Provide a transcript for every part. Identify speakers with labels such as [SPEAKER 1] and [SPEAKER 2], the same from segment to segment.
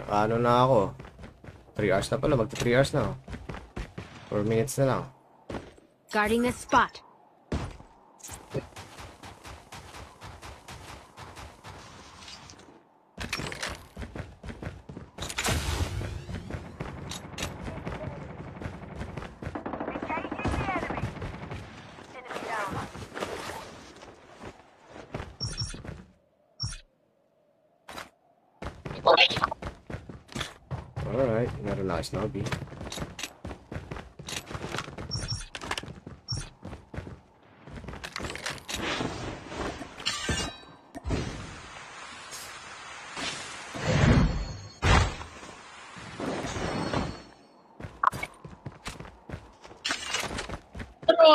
[SPEAKER 1] Ano na ako? 3 hours na pala. Magta 3 hours na. 4 minutes na lang.
[SPEAKER 2] Guarding this spot.
[SPEAKER 1] Alright, meron na Snobby.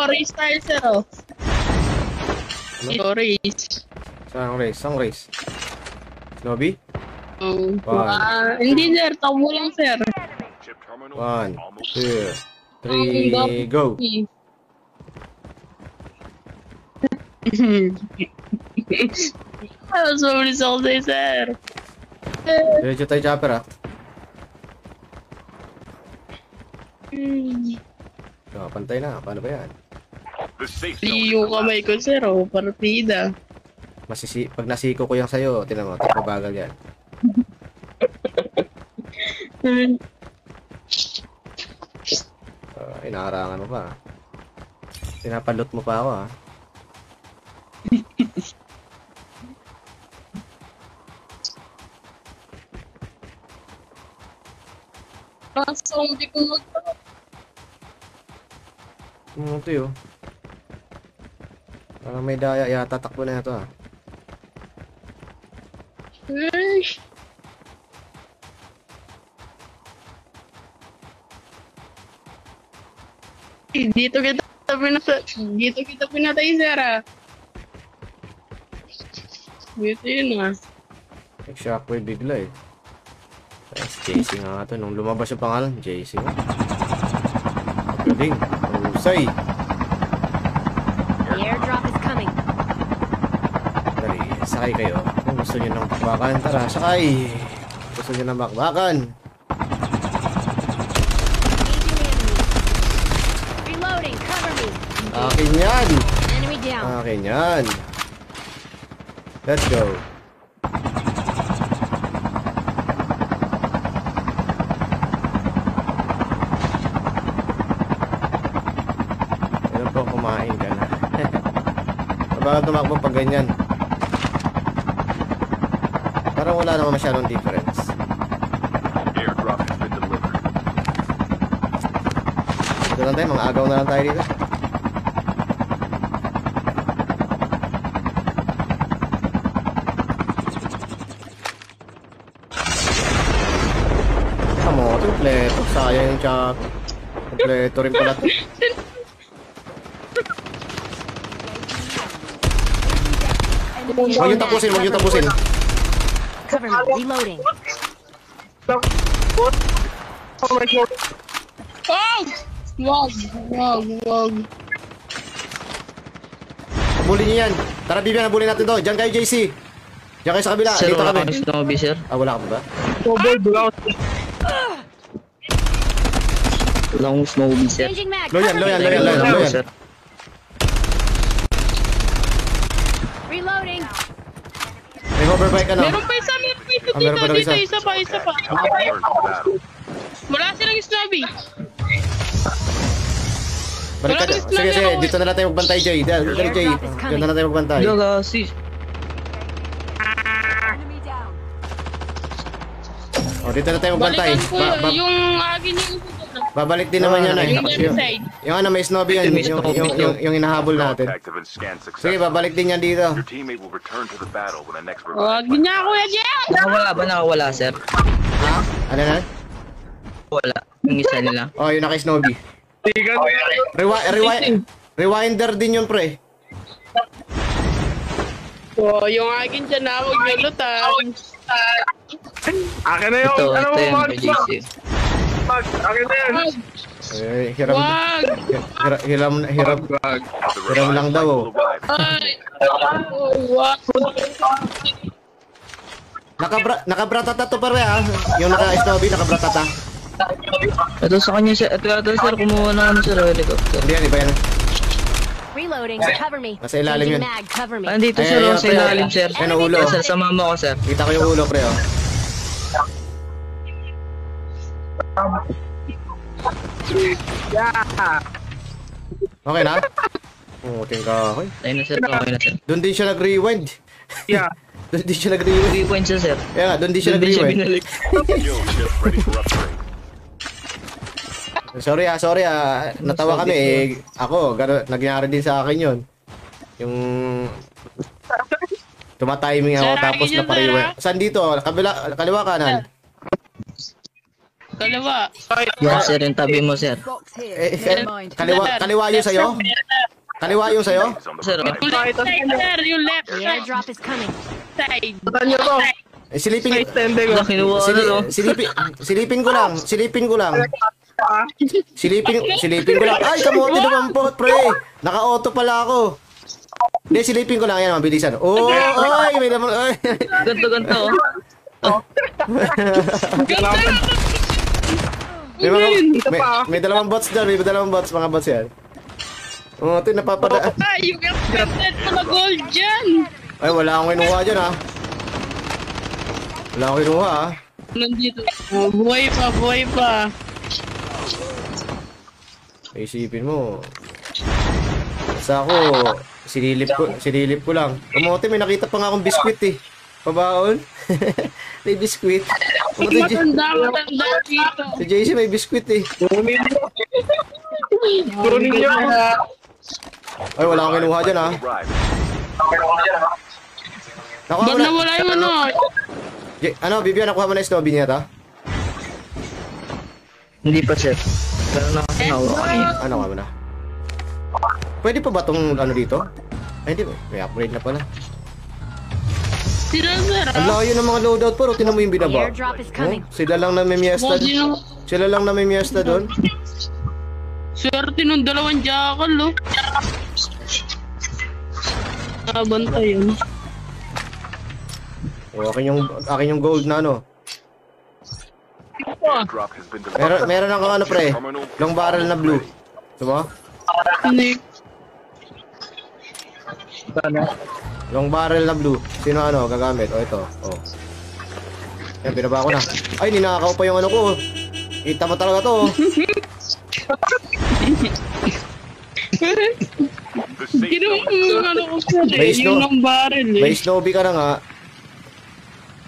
[SPEAKER 3] Race tayo, sir. Race.
[SPEAKER 1] Saan race? Saan race? Snobby?
[SPEAKER 3] Hindi, sir. Tabo lang, sir.
[SPEAKER 1] 1, 2, 3, go!
[SPEAKER 3] Sorry, sorry, sir.
[SPEAKER 1] Diretso tayo, chopper, ah. Oh, pantay na. Paano ba yan?
[SPEAKER 3] Yung kamay ko, sir. Partida.
[SPEAKER 1] Pag nasiko ko yan sa'yo, tinan mo, tapabagal yan. Inaharangan mo pa. Pinapalot mo pa ako, ha.
[SPEAKER 3] Zombie ko magpapalot.
[SPEAKER 1] Ito yun. Parang may daya. Yata takbo na ito, ha.
[SPEAKER 3] Dito kita pinatay, sir. Dito yun, ah.
[SPEAKER 1] Shockwave bigla, eh. Tapos JC nga ito. Nung lumabas yung pangalan, JC nga. Galing. Husay.
[SPEAKER 2] The airdrop is coming.
[SPEAKER 1] Dali, sakay kayo. Kung gusto nyo ng bakbakan, tara, sakay. Gusto nyo ng bakbakan.
[SPEAKER 2] Reloading, cover me.
[SPEAKER 1] Akin yan.
[SPEAKER 2] Enemy down.
[SPEAKER 1] Akin yan. Let's go. Ano po, kumain ka na. Bakit tumakbo pag ganyan? Parang wala naman masyadong difference.
[SPEAKER 4] Airdrop has been delivered.
[SPEAKER 1] Ito lang tayo, mga agaw na lang tayo dito. Kompleto, sayang yung chop. Kompleto rin pala ito. Huwag yung tapusin, huwag yung tapusin.
[SPEAKER 2] Cover me. Reloading.
[SPEAKER 3] Wag.
[SPEAKER 1] Habulin nyo yan. Tara, Bibian, habulin natin to. Diyan kayo, JC. Diyan kayo sa kabila.
[SPEAKER 5] Sir,
[SPEAKER 1] Dito
[SPEAKER 5] wala
[SPEAKER 1] kami.
[SPEAKER 5] kang Snobby, sir.
[SPEAKER 1] Ah, wala ka ba?
[SPEAKER 5] Wala akong Snobby, sir.
[SPEAKER 2] Changing mag.
[SPEAKER 1] Loyan,
[SPEAKER 2] Cover
[SPEAKER 1] loyan,
[SPEAKER 2] me.
[SPEAKER 1] loyan,
[SPEAKER 5] Wala
[SPEAKER 1] loyan,
[SPEAKER 5] ako,
[SPEAKER 1] loyan.
[SPEAKER 5] sir.
[SPEAKER 2] Reloading.
[SPEAKER 1] May hoverbike ka na.
[SPEAKER 3] Meron pa isa
[SPEAKER 1] Ah, meron pa daw
[SPEAKER 3] dito.
[SPEAKER 1] isa.
[SPEAKER 3] Isa pa. Wala silang snobby.
[SPEAKER 1] Balik ka. Sige, dito na lang tayo magbantay, Jay. Dali, Jay. Dito na lang tayo magbantay.
[SPEAKER 5] Yo, kasi.
[SPEAKER 1] O, dito na tayo magbantay.
[SPEAKER 3] Balikan ko yung agin yung
[SPEAKER 1] Babalik din naman yan, eh. Yung ano, may snobby yan. Yung hinahabol natin.
[SPEAKER 4] Active and scan
[SPEAKER 1] Sige,
[SPEAKER 4] successful.
[SPEAKER 1] babalik din yan dito.
[SPEAKER 4] Your teammate will return to the battle when the next
[SPEAKER 3] Wag
[SPEAKER 4] revive.
[SPEAKER 3] niya, Kuya Jen!
[SPEAKER 5] Nakawala, sir.
[SPEAKER 1] Ha? Ano na?
[SPEAKER 5] Wala. Yung isa nila.
[SPEAKER 1] Oh, yun na kay Snobby. Rewinder din yun, pre.
[SPEAKER 3] Yung agin dyan na, huwag niyo lutan.
[SPEAKER 6] Akin na yung,
[SPEAKER 5] Ito
[SPEAKER 6] ano mo,
[SPEAKER 5] yung
[SPEAKER 6] Mag?
[SPEAKER 5] kay JC.
[SPEAKER 6] Mag, akin na yan.
[SPEAKER 1] Hiram lang daw.
[SPEAKER 4] Will arrive.
[SPEAKER 3] Ay! Wag!
[SPEAKER 1] Nakabratata to pare ah. Yung naka-snobby, nakabratata.
[SPEAKER 5] Ito sa kanya sir. Ito sir, kumuha na ano sir, helicopter.
[SPEAKER 1] Hindi yan, iba yan.
[SPEAKER 2] Reloading. Cover me.
[SPEAKER 1] Nasa ilalim
[SPEAKER 2] Changing
[SPEAKER 1] yun.
[SPEAKER 2] mag. Cover me.
[SPEAKER 5] Andito
[SPEAKER 1] Ay,
[SPEAKER 5] sir,
[SPEAKER 1] ay,
[SPEAKER 5] oh, sa
[SPEAKER 1] ay,
[SPEAKER 5] ilalim
[SPEAKER 1] ay.
[SPEAKER 5] sir.
[SPEAKER 1] Ay, ang ulo.
[SPEAKER 5] Sir, sa mama ko sir.
[SPEAKER 1] Kita ko yung ulo pre oh. Okay na? Oo, tingka.
[SPEAKER 5] Ayun na sir, okay na sir.
[SPEAKER 1] Doon din siya nag-rewind.
[SPEAKER 6] Yeah.
[SPEAKER 1] Doon din siya nag-rewind.
[SPEAKER 5] 3 points siya sir.
[SPEAKER 1] Kaya nga, doon din siya
[SPEAKER 5] Doon din siya
[SPEAKER 1] nag-rewind.
[SPEAKER 5] binalik.
[SPEAKER 4] Yo, just ready for upgrade.
[SPEAKER 1] Sorry natawa kami eh. Ako, gano'n, nangyari din sa akin yun. Yung... Tumatiming ako
[SPEAKER 3] Sir,
[SPEAKER 1] tapos
[SPEAKER 3] akin yun,
[SPEAKER 1] napariwan.
[SPEAKER 3] sir,
[SPEAKER 1] Saan dito? Kaliwa kanan?
[SPEAKER 3] Kalawa.
[SPEAKER 5] Yan sir, yung tabi mo sir.
[SPEAKER 1] Kaliwa yung sa'yo? Kaliwa yung sa'yo?
[SPEAKER 4] Is on the
[SPEAKER 5] Sir,
[SPEAKER 4] revive.
[SPEAKER 3] Yung left side, sir. Yung left
[SPEAKER 2] The
[SPEAKER 3] side.
[SPEAKER 2] airdrop is coming.
[SPEAKER 3] Side.
[SPEAKER 6] Saan nyo to?
[SPEAKER 1] Silipin,
[SPEAKER 6] Extended ko.
[SPEAKER 5] Wala kinuha ano no?
[SPEAKER 1] silipin ko lang. Silipin ko lang. Silipin ko lang. Ay, kamote dumampot, pre. Naka-auto pala ako. Hindi, silipin ko lang. Yan, mabilisan. Oh, ay, may naman. Ay.
[SPEAKER 5] Ganto.
[SPEAKER 1] May dalawang bots dyan. May dalawang bots. Mga bots yan. Oh, ito, napapada.
[SPEAKER 3] Ah, you can set mga gold dyan.
[SPEAKER 1] Ay, wala akong kinuha dyan, ha. Wala akong kinuha, ha.
[SPEAKER 3] Nandito. Oh, buhay pa.
[SPEAKER 1] Isipin mo. Basta ako, sinilip ko lang. Kamote, may nakita pa nga akong biskwit eh. Pabaon. May biskwit.
[SPEAKER 3] Matanda dito.
[SPEAKER 1] Si JC may biskwit eh.
[SPEAKER 6] Kunin nyo.
[SPEAKER 1] Ay, wala akong kinuha dyan ha.
[SPEAKER 4] Arrive.
[SPEAKER 1] Nakuha
[SPEAKER 3] Ba't
[SPEAKER 1] mo na.
[SPEAKER 3] nawala yung ano?
[SPEAKER 1] Ano, Bibian, nakuha mo na yung snowbee niya ta?
[SPEAKER 5] Hindi pa sir. Pero nakakinawa.
[SPEAKER 1] Ano ka mo na? Pwede pa ba tong ano dito? Ay, hindi. May upgrade na pala.
[SPEAKER 3] Sila, sir,
[SPEAKER 1] Ang layo ng mga loadout pero tinan mo yung
[SPEAKER 2] The
[SPEAKER 1] binaba.
[SPEAKER 2] airdrop is
[SPEAKER 1] Oh,
[SPEAKER 2] coming.
[SPEAKER 1] sila lang na may miesta. Sila lang na may miesta doon.
[SPEAKER 3] Swerte nung dalawang jackal, oh. Nabantay yun.
[SPEAKER 1] Oh, akin yung gold na ano.
[SPEAKER 4] Airdrop has been delivered.
[SPEAKER 1] Meron akong ano pre. Long barrel na blue. Diba?
[SPEAKER 3] Hindi.
[SPEAKER 1] Long barrel na blue. Sino ano gagamit? O ito. Oh. Yan, binaba ko na. Ay, ninakaw pa yung ano ko. Kita mo talaga to.
[SPEAKER 4] The safe
[SPEAKER 3] Kinuha
[SPEAKER 4] zone is
[SPEAKER 3] mo ano ko, sir,
[SPEAKER 1] May
[SPEAKER 3] eh.
[SPEAKER 1] snow-
[SPEAKER 3] Yung ng barrel, eh.
[SPEAKER 1] May snowbee ka na nga.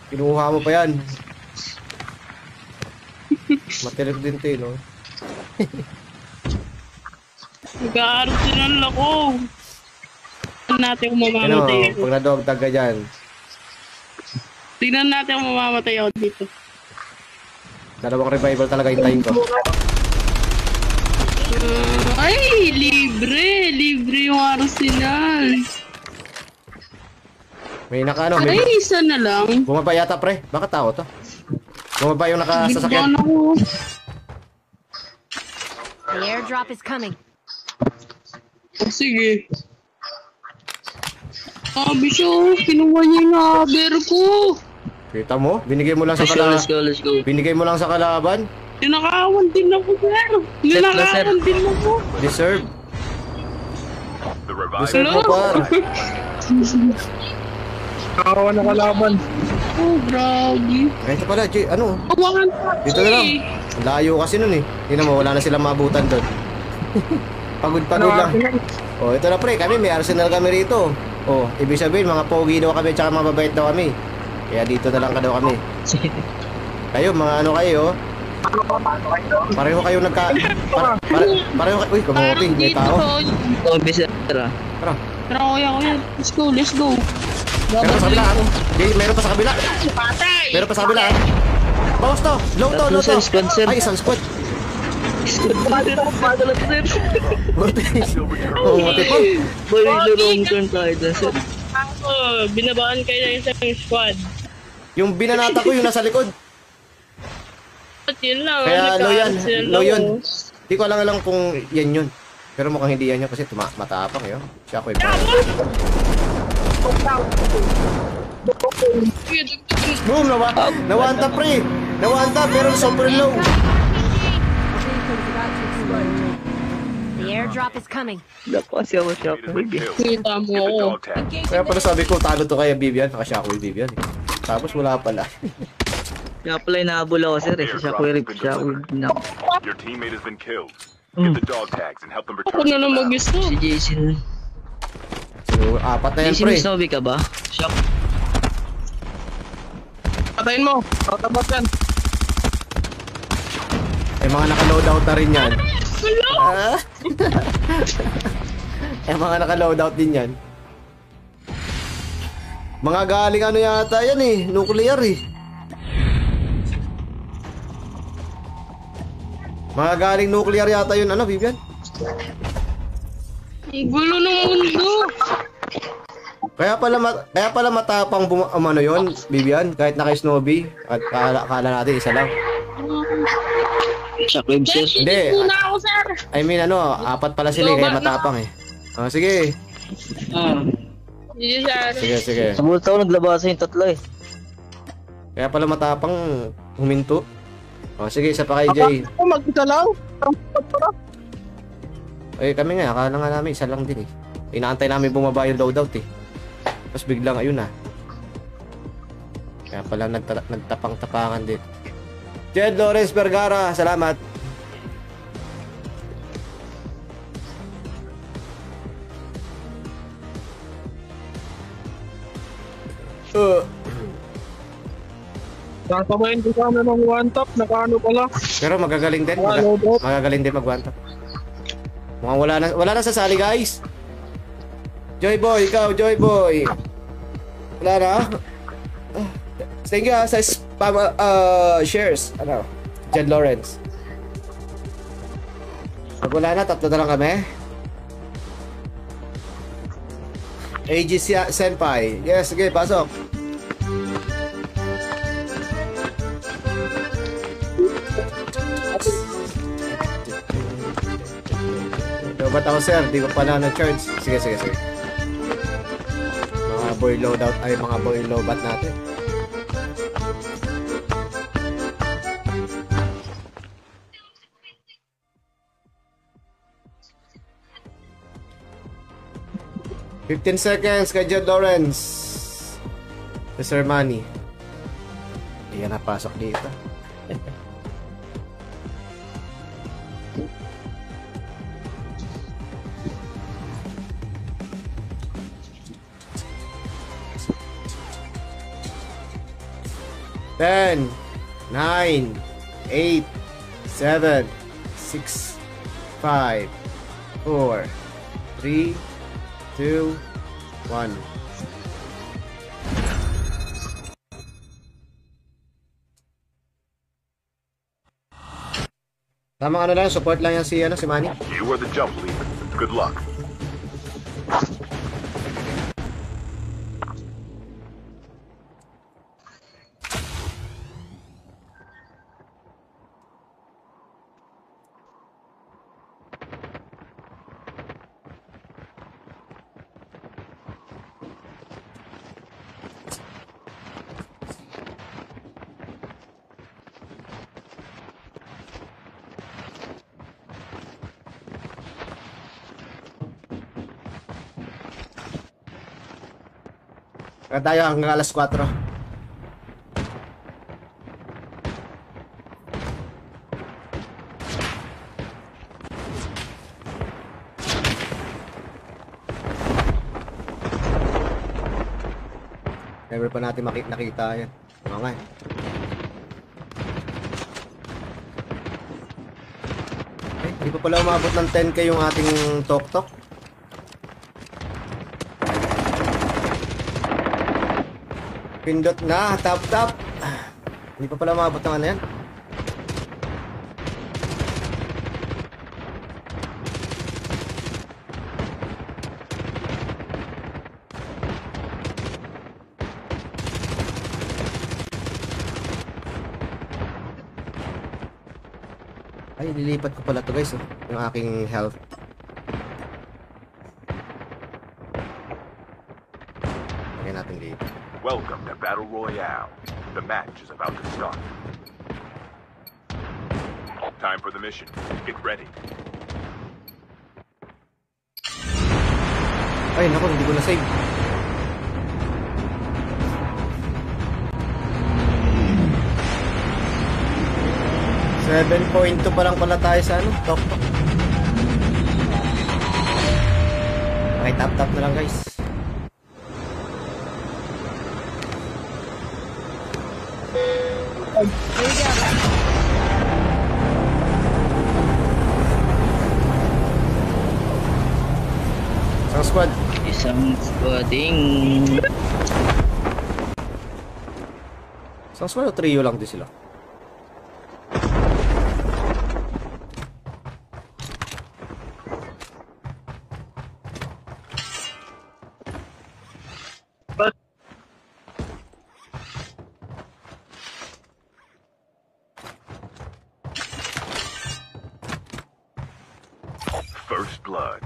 [SPEAKER 1] Kinuha mo pa yan. Matirik din to eh, no?
[SPEAKER 3] Nag-aarsenal ako. Tingnan natin kung
[SPEAKER 1] Ano,
[SPEAKER 3] mamamatay ako.
[SPEAKER 1] pag na-dog tag ka dyan.
[SPEAKER 3] Tingnan natin kung mamamatay ako dito.
[SPEAKER 1] Dalawang revival talaga hintayin ko.
[SPEAKER 3] Ay, libre. Libre yung arsenal.
[SPEAKER 1] May naka ano, may
[SPEAKER 3] Ay, isa na lang.
[SPEAKER 1] bumaba yata pre. Bakit tao to? Bumaba yung nakasasakyan.
[SPEAKER 3] Binabaan ako.
[SPEAKER 2] The airdrop is coming.
[SPEAKER 3] Oh, sige. Sabi siya, oh, kinuha niya yung haber ko.
[SPEAKER 1] Kita mo? Binigay mo lang sa
[SPEAKER 5] Let's go.
[SPEAKER 1] Binigay mo lang sa kalaban.
[SPEAKER 3] Tinakawan din ako, sir. Tinakawan din ako.
[SPEAKER 1] Deserve.
[SPEAKER 4] The revive.
[SPEAKER 1] Deserve mo par.
[SPEAKER 6] Nakawa na kalaban.
[SPEAKER 3] Oh, grabe.
[SPEAKER 1] Ay, ito pala, Jay, ano?
[SPEAKER 3] Awangan
[SPEAKER 1] Dito na lang. Ang layo kasi nun eh. Tingnan mo, wala na silang maabutan doon. Pagod lang. Oh, ito na pre, kami may arsenal kami rito. Oh, ibig sabihin mga pogi daw kami tsaka mga babait daw kami. Kaya dito na lang ka daw kami. Kayo, mga ano kayo? Pareho kayo pareho kayo. Uy, kamuti, may tao.
[SPEAKER 5] Zombie sir.
[SPEAKER 1] Tara.
[SPEAKER 3] Tara, kuya. Let's go.
[SPEAKER 1] Meron pa sa kabila. Jay, meron pa sa kabila.
[SPEAKER 3] Patay!
[SPEAKER 1] Meron pa sa kabila. Bawas to. Low to.
[SPEAKER 5] Sir, squad, sir.
[SPEAKER 1] Ay, isang squad.
[SPEAKER 5] Padalat sir.
[SPEAKER 1] Buti. Oh, buti po.
[SPEAKER 5] Boy, long turn tayo dun sir.
[SPEAKER 3] Ako, binabaan kayo ng isang squad.
[SPEAKER 1] Yung binanata ko yung nasa likod.
[SPEAKER 3] At yun lang.
[SPEAKER 1] Kaya
[SPEAKER 3] nagka-cancel
[SPEAKER 1] low yun.
[SPEAKER 3] ako.
[SPEAKER 1] Hindi ko alam kung yan yun. Pero mukhang hindi yan yun kasi matapang yun. Siya ko yung
[SPEAKER 3] Kuya, dagdagan
[SPEAKER 1] Boom! Nawanta pre! Nawanta pero super low.
[SPEAKER 2] The airdrop is coming.
[SPEAKER 5] Dapat siya mo siya.
[SPEAKER 4] Has been killed.
[SPEAKER 3] Kita mo
[SPEAKER 4] Get the
[SPEAKER 3] ako.
[SPEAKER 4] dog tag.
[SPEAKER 1] Kaya pala sabi ko, talo to kaya Vivian. Naka-shockwave Vivian eh. Tapos wala pala.
[SPEAKER 5] Kaya pala inahabol ako sir eh. Siya ko na.
[SPEAKER 4] Your teammate has been killed.
[SPEAKER 5] Mm.
[SPEAKER 4] Get the dog tags and help them
[SPEAKER 3] Ako
[SPEAKER 4] return.
[SPEAKER 3] na lang
[SPEAKER 4] to the battle.
[SPEAKER 3] mag-gusto.
[SPEAKER 5] Si Jason.
[SPEAKER 1] So, apat na yan
[SPEAKER 5] Jason,
[SPEAKER 1] pre.
[SPEAKER 5] may Snowy ka ba? Siya.
[SPEAKER 6] Patayin mo. Tatabas yan.
[SPEAKER 1] Eh mga naka-loadout na rin yan.
[SPEAKER 3] Hello!
[SPEAKER 1] Ah? Eh mga naka-loadout din yan. Mga galing ano yata yan eh. Nuclear eh. Mga galing nuclear yata yun. Ano Vivian?
[SPEAKER 3] Ang gulo ng mundo.
[SPEAKER 1] Kaya pala matapang ano yun, Vivian, kahit naka-snowbie at akala natin isa lang.
[SPEAKER 5] Shockwave sir.
[SPEAKER 1] Hindi.
[SPEAKER 3] Muna ako, sir.
[SPEAKER 1] I mean ano, apat pala sila eh, kaya matapang eh. Oh, sige.
[SPEAKER 3] Hindi, sir.
[SPEAKER 1] Sige.
[SPEAKER 5] Sa multa ko naglabasan yung tatlo eh.
[SPEAKER 1] Kaya pala matapang huminto. Oh, sige, isa pa kay Jay.
[SPEAKER 6] Ako mag-isa lang.
[SPEAKER 1] Eh kami nga, akala nga namin isa lang din eh. Inaantay namin bumaba yung loadout eh. Tapos biglang ayun na. Kaya pala nagtapang-tapangan din. Jed Lawrence Vergara, salamat.
[SPEAKER 6] Sasabayin ko sana ng one tap. Nakaano pala.
[SPEAKER 1] Pero magagaling din. Magagaling din mag-one tap. Mukhang wala na sasali guys. Joy Boy, ikaw Joy Boy. Wala na. Thank you sa spam shares. Ano? Jed Lawrence. Pag wala na, tatlo na lang kami. AG Senpai. Yes, sige, pasok. Ba't ako sir? Di ko pala na-charge. Sige. Mga boy loadout ay mga boy lowbat natin. $15 seconds kay Jed Lawrence. Mr. Manny. Iyan na pasok dito. Ten, 9, 8, 7, 6, 5, 4, 3, 2, 1. Tamang ano lang, support lang yan si Manny.
[SPEAKER 4] You are the jump leader. Good luck.
[SPEAKER 1] Kaya tayo hanggang alas 4. Never pa natin nakita yan. Oo nga eh. Hindi pa pala umabot ng 10k yung ating tok-tok. Pindot na, tap. Hindi pa pala umabot ng ano yan. Ay, lilipat ko pala to guys, yung aking health. Lagyan natin dito.
[SPEAKER 4] Welcome to Battle Royale. The match is about to start. Time for the mission. Get ready.
[SPEAKER 1] Ay, naku, hindi ko na-save. $7.2 pa lang pala tayo sa ano, Tok Tok. Okay, tap na lang guys. Isang squad.
[SPEAKER 5] Isang squading.
[SPEAKER 1] Isang squad o trio lang din sila?
[SPEAKER 4] First blood.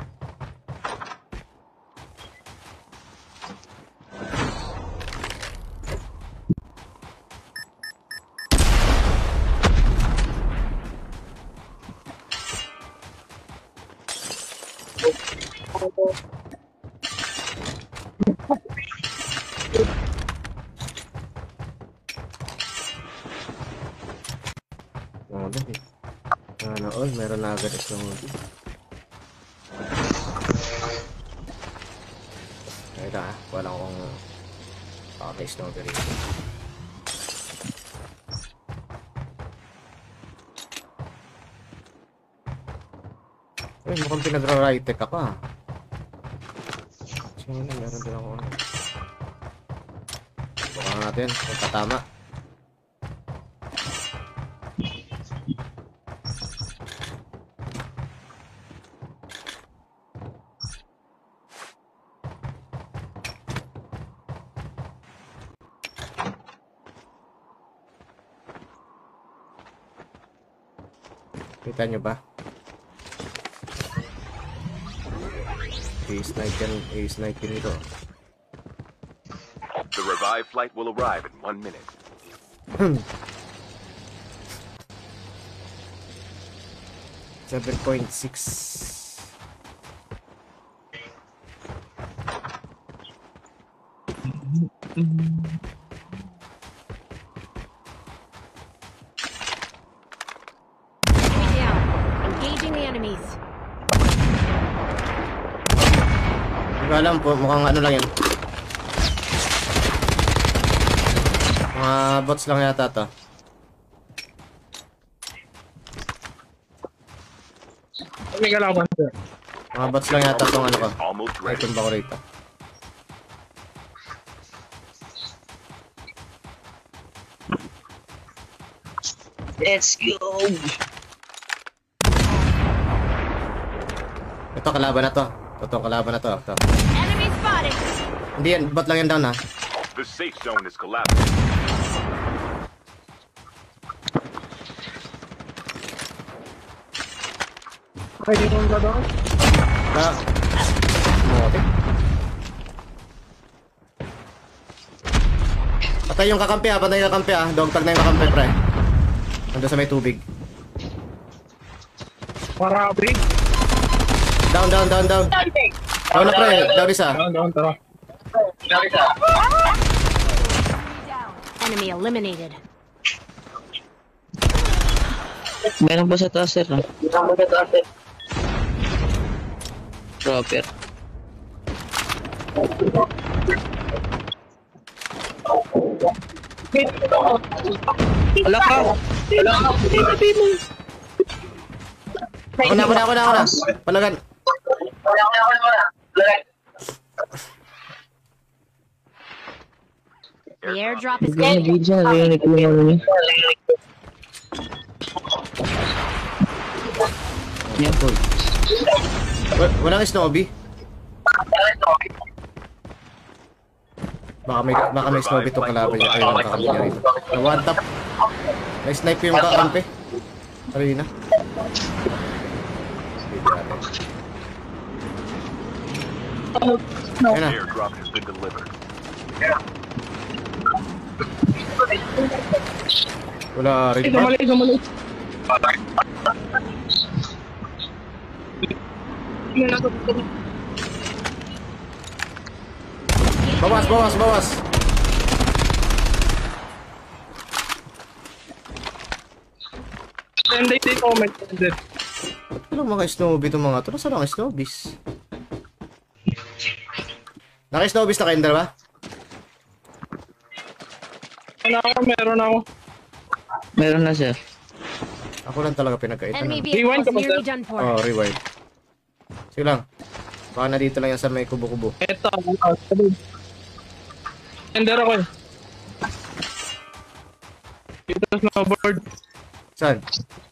[SPEAKER 1] Ano all, meron na agad is ng ito ha, wala akong snowy rito. Uy, mukhang pinagra-right-tech ako ha. Sino na, meron din ako. Bukang natin, kung tatama. Kita nyo ba? A-snipe nito.
[SPEAKER 4] The revived flight will arrive in 1 minute.
[SPEAKER 1] 7.6.
[SPEAKER 2] Engaging the enemies.
[SPEAKER 1] Hindi ko alam po, mukhang ano lang yan. Mga bots lang yata to.
[SPEAKER 6] May kalaban sir.
[SPEAKER 1] Mga bots lang yata tong ano ko.
[SPEAKER 4] Almost
[SPEAKER 1] Ay,
[SPEAKER 4] ready.
[SPEAKER 1] tumba ko rito.
[SPEAKER 5] Let's go!
[SPEAKER 1] Ito, kalaban na to. Ito, kalaban na to. Ito.
[SPEAKER 2] Enemy spotted.
[SPEAKER 1] Hindi yan, bot lang yan down ha.
[SPEAKER 4] The safe zone is collapsing.
[SPEAKER 6] Okay, dito ang gagawin.
[SPEAKER 1] Mote. Patay yung kakampi ha, patay yung kakampi ha. Dog tag na yung kakampi pre. Nandun sa may tubig.
[SPEAKER 6] Marami.
[SPEAKER 1] Down. Down na pre, down isa.
[SPEAKER 6] Down, tara.
[SPEAKER 2] Enemy eliminated.
[SPEAKER 5] Meron pa sa taas, sir. No? Proper. Wala ka!
[SPEAKER 1] Ako na. Palagan.
[SPEAKER 2] The airdrop is
[SPEAKER 5] Kaya
[SPEAKER 2] coming.
[SPEAKER 5] nag-gauge siya, narinig ko yung ano niya.
[SPEAKER 1] Yan, cool. Walang snowbie? Baka may snowbie itong kalaban niya. Ayun ang kakampi niya rito. One tap. May snipe yung kakampi. Arena. Ayun na.
[SPEAKER 4] Airdrop has been delivered.
[SPEAKER 1] Wala rin ba?
[SPEAKER 6] Sumali.
[SPEAKER 1] Bawas.
[SPEAKER 6] Send it in comment.
[SPEAKER 1] Ano mga snowbie itong mga ito? Nasaan ang snowbies? Naka-snowbies na kayo, ba?
[SPEAKER 6] Meron ako.
[SPEAKER 5] Meron na, sir.
[SPEAKER 1] Ako lang talaga pinagkaitan.
[SPEAKER 2] Enemy
[SPEAKER 6] Rewind ka
[SPEAKER 2] vehicles
[SPEAKER 6] ba,
[SPEAKER 2] nearly
[SPEAKER 6] sir?
[SPEAKER 2] done for.
[SPEAKER 1] Oh, rewind. Sige lang. Baka na dito lang yan sa may kubo-kubo.
[SPEAKER 6] Ito. Sender ako eh. Dito sa snowboard.
[SPEAKER 1] Saan?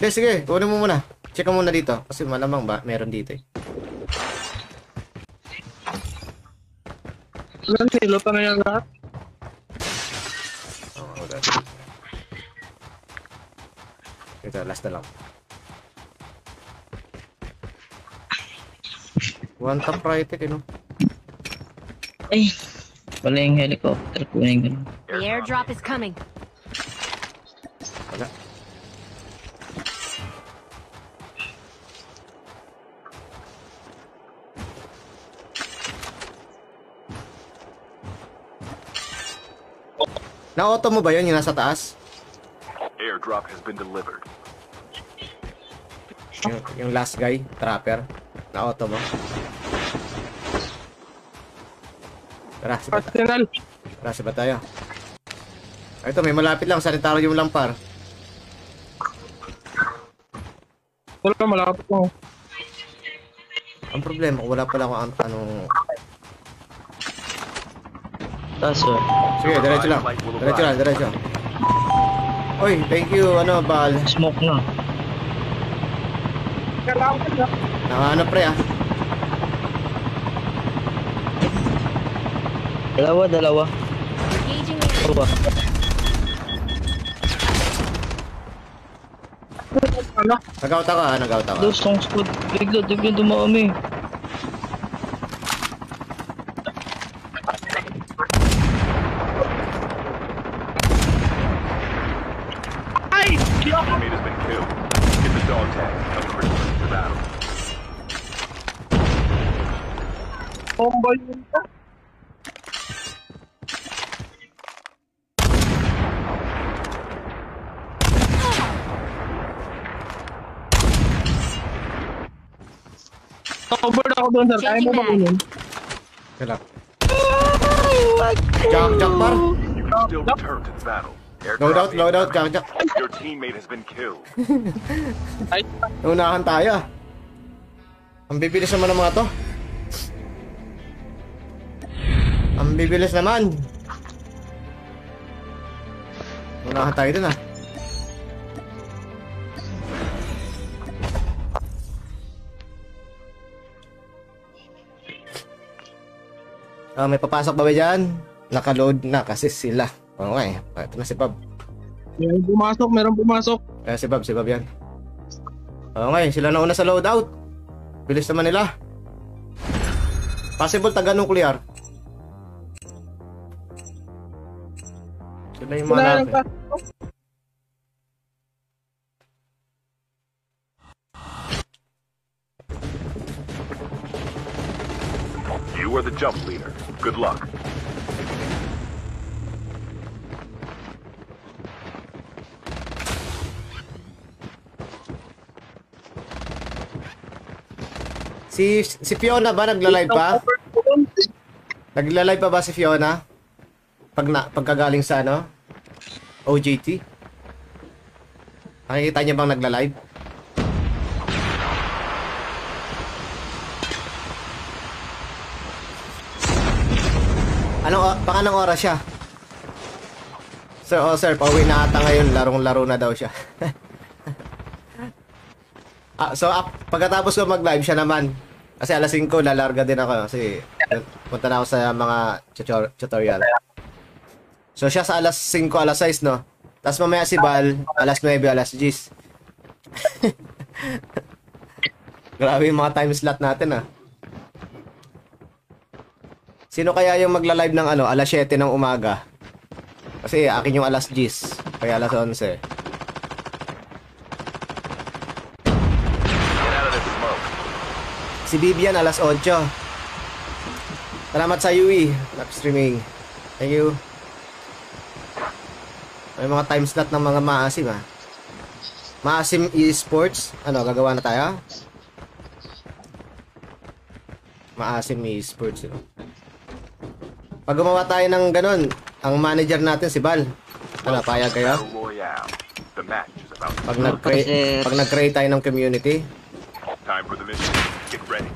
[SPEAKER 1] Sige, kunin mo muna. Check mo muna dito. Kasi malamang ba, meron dito eh.
[SPEAKER 6] Ilan silot na yan lahat?
[SPEAKER 1] Oh, wala. Ito, last na lang. One top right eh, no?
[SPEAKER 5] Ay, wala yung helicopter. Kunin ko na.
[SPEAKER 2] The airdrop is coming.
[SPEAKER 1] Wala. Na-auto mo ba yun yung nasa taas?
[SPEAKER 4] Airdrop has been delivered.
[SPEAKER 1] Yung last guy, trapper. Na-auto mo? Tara, sibat.
[SPEAKER 6] Arsenal.
[SPEAKER 1] Tara, sibat tayo. Ito, may malapit lang. Sanitarium lang par.
[SPEAKER 6] Wala, malapit mo.
[SPEAKER 1] Ang problema, wala pala akong anong...
[SPEAKER 5] Kaso,
[SPEAKER 1] Sige, diretso. Oy, thank you, Bal.
[SPEAKER 5] smoke na.
[SPEAKER 6] Kailangan na.
[SPEAKER 1] Nakaano pre ah.
[SPEAKER 5] Dalawa.
[SPEAKER 2] Engaging the enemy.
[SPEAKER 5] Dalawa.
[SPEAKER 1] Nag-out ako.
[SPEAKER 5] Those songs ko, bigla dumami.
[SPEAKER 6] Ay!
[SPEAKER 4] Teammate has been killed. Get the dog tag. Come quickly to battle.
[SPEAKER 6] Bombay yun ka. Snowboard ako doon, sir. Kaya mo ba kunin?
[SPEAKER 1] Kailan? Jack par.
[SPEAKER 4] You can still return to the battle. Airdrop
[SPEAKER 1] Load out, Jack.
[SPEAKER 4] Your teammate has been killed.
[SPEAKER 6] Ay,
[SPEAKER 1] Unahan tayo. Ang bibilis naman ng mga to. Ang bibilis naman. Unahan tayo dun ah. May papasok ba dyan? Naka-load na kasi sila. Okay, ito na si Bob.
[SPEAKER 6] meron pumasok.
[SPEAKER 1] Si Bob yan. Okay, sila na una sa loadout. Bilis naman nila. Possible taga-nuclear. Sila yung mga
[SPEAKER 6] Wala
[SPEAKER 1] natin.
[SPEAKER 6] lang
[SPEAKER 4] You are the jump leader. Good luck.
[SPEAKER 1] Si Fiona ba nagla-live pa? Nagla-live pa ba si Fiona? Pagkagaling sa OJT? Nakikita niya bang nagla-live? Baka anong oras siya? Sir, pauwi na ata ngayon. Larong-laro na daw siya. Pagkatapos ko mag-live siya naman. Kasi alas 5, lalarga din ako. Kasi punta na ako sa mga tutorial. So siya sa alas 5, alas 6, no? Tapos mamaya si Bal, alas 9, alas 10. Grabe yung mga time slot natin, ah. Sino kaya yung magla-live ng alas 7 ng umaga? Kasi akin yung alas 10. Kaya alas 11.
[SPEAKER 4] Get out of this smoke.
[SPEAKER 1] Si Vivian alas 8. Salamat sa Yui. Live streaming. Thank you. May mga time slot ng mga maasim ha. Maasim esports. Ano, gagawa na tayo? Maasim esports. Yun. Pag gumawa tayo ng ganun, ang manager natin si Bal. Ano, payag kayo?
[SPEAKER 4] Battle Royale. The match is about to
[SPEAKER 1] Pag nag-create tayo ng community,
[SPEAKER 4] time for the mission. Get ready.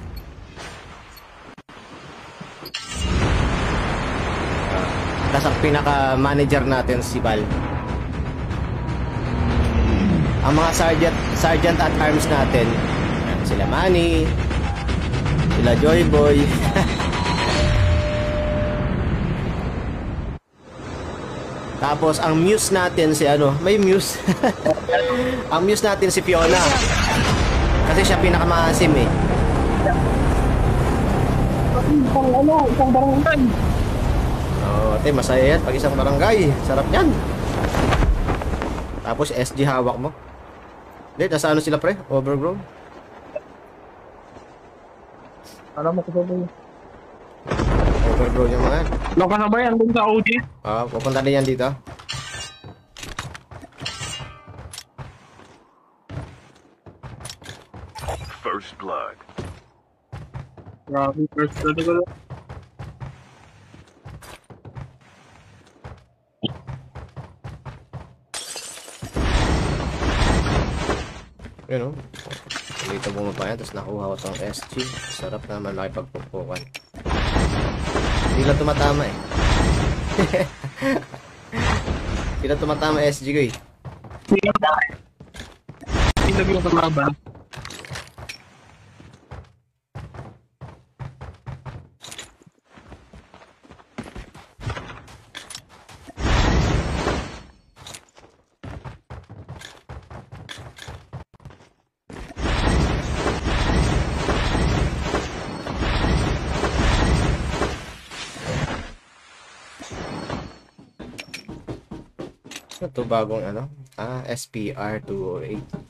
[SPEAKER 1] tapos ang pinaka-manager natin si Bal. Ang mga sergeant at arms natin, yan, sila Manny, sila Joy Boy. Tapos ang muse natin si ano, may muse. Ang muse natin si Fiona. Kasi siya pinaka-maasim eh.
[SPEAKER 6] Isang barangay.
[SPEAKER 1] Oh, ate, masaya yan pag isang barangay. Sarap yan. Tapos SG hawak mo. Hindi, nasa ano sila pre? Overgrown?
[SPEAKER 6] Alam mo ko ba yun?
[SPEAKER 1] Overgrown yung mga yan.
[SPEAKER 6] Nung kasabayan dun sa OG.
[SPEAKER 1] Ah, pupunta din yan dito.
[SPEAKER 4] First blood.
[SPEAKER 6] Grabe, first blood ko.
[SPEAKER 1] Yun o. Dito bumaba yan, tapos nakuha ko tong SG. Sarap naman makipagpupukan. Hindi lang tumatama eh. Hindi lang tumatama SG ko eh.
[SPEAKER 6] Hindi ko kalaban.
[SPEAKER 1] Ito bagong ano? Ah, SPR 208.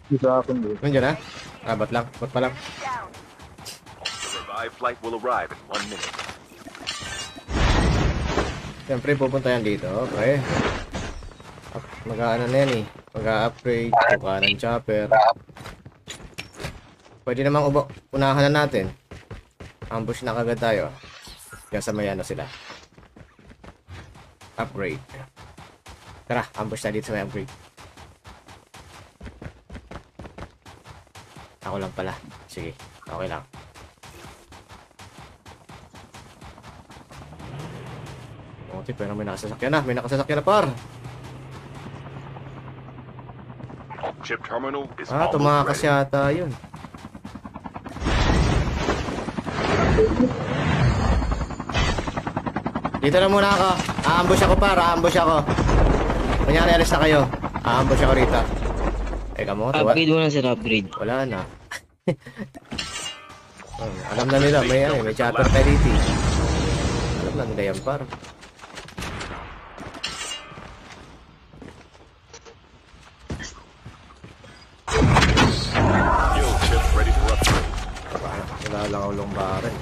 [SPEAKER 6] Bisa akong dito.
[SPEAKER 1] Nandiyan na? Ah, ba't lang? Ba't pa lang?
[SPEAKER 4] The revived flight will arrive in 1 minute.
[SPEAKER 1] Siyempre, pupunta yan dito. Okay. Mag-aano na yan eh. Mag-upgrade. Buka ng chopper. Pwede namang unahan na natin. Ambush na kagad tayo. Kasamayan na sila. Upgrade. Tara, ambush na dito sa may upgrade. Ako lang pala. Sige, okay lang. Okay, pero may nakasasakyan na. May nakasasakyan na par.
[SPEAKER 4] Chip terminal is
[SPEAKER 1] Ah,
[SPEAKER 4] almost
[SPEAKER 1] tumakas
[SPEAKER 4] ready.
[SPEAKER 1] yata yun. Dito na muna ako. Aambush ako par. Aambush ako. Kunyari, alis na kayo. Aambush ako rito. Teka mo,
[SPEAKER 5] Upgrade mo na sir, upgrade.
[SPEAKER 1] wala na. Alam na nila, may ano, may chopper parity. Alam na nila yan par.
[SPEAKER 4] Skill chip ready for upgrade.
[SPEAKER 1] Wala lang ako long barrel.